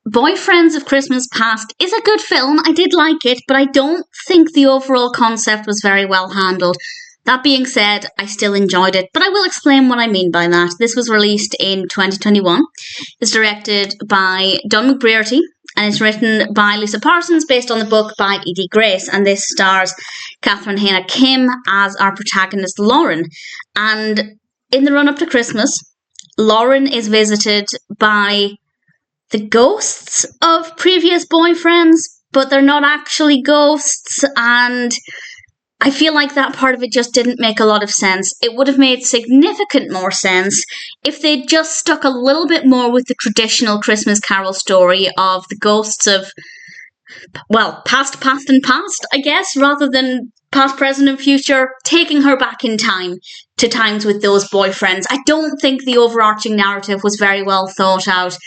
Boyfriends of Christmas Past is a good film. I did like it, but I don't think the overall concept was very well handled. That being said, I still enjoyed it, but I will explain what I mean by that. This was released in 2021. It's directed by Jon McBrearty, and it's written by Lisa Parsons, based on the book by Edie Grace, and this stars Catherine Haena Kim as our protagonist Lauren. And in the run-up to Christmas, Lauren is visited by the ghosts of previous boyfriends, but they're not actually ghosts, and I feel like that part of it just didn't make a lot of sense. It would have made significant more sense if they'd just stuck a little bit more with the traditional Christmas Carol story of the ghosts of, well, past, and past, I guess, rather than past, present, and future, taking her back in time to times with those boyfriends. I don't think the overarching narrative was very well thought out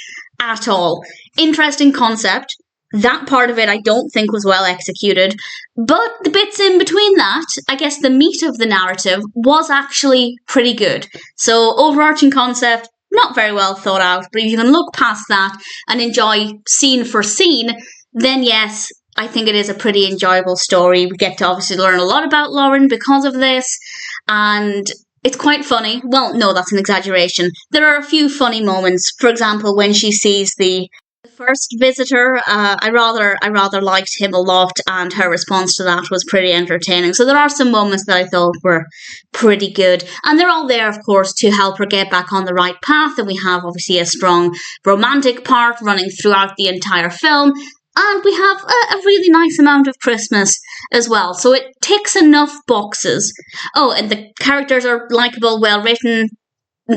at all. Interesting concept. That part of it I don't think was well executed, but the bits in between that, I guess the meat of the narrative, was actually pretty good. So overarching concept, not very well thought out, but if you can look past that and enjoy scene for scene, then yes, I think it is a pretty enjoyable story. We get to obviously learn a lot about Lauren because of this, and it's quite funny. Well, no, that's an exaggeration. There are a few funny moments. For example, when she sees the first visitor, I rather liked him a lot, and her response to that was pretty entertaining. So there are some moments that I thought were pretty good, and they're all there, of course, to help her get back on the right path. And we have obviously a strong romantic part running throughout the entire film. And we have a really nice amount of Christmas as well. So it ticks enough boxes. Oh, and the characters are likeable, well-written,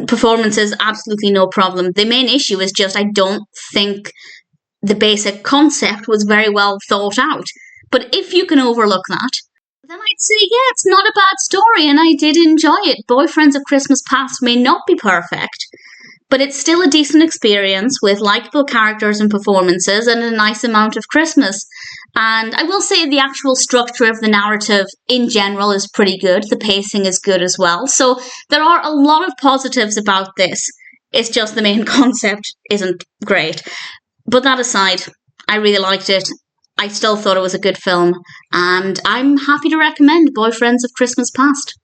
performances, absolutely no problem. The main issue is just I don't think the basic concept was very well thought out. But if you can overlook that, then I'd say, yeah, it's not a bad story, and I did enjoy it. Boyfriends of Christmas Past may not be perfect, but it's still a decent experience with likeable characters and performances and a nice amount of Christmas. And I will say the actual structure of the narrative in general is pretty good. The pacing is good as well. So there are a lot of positives about this. It's just the main concept isn't great. But that aside, I really liked it. I still thought it was a good film. And I'm happy to recommend Boyfriends of Christmas Past.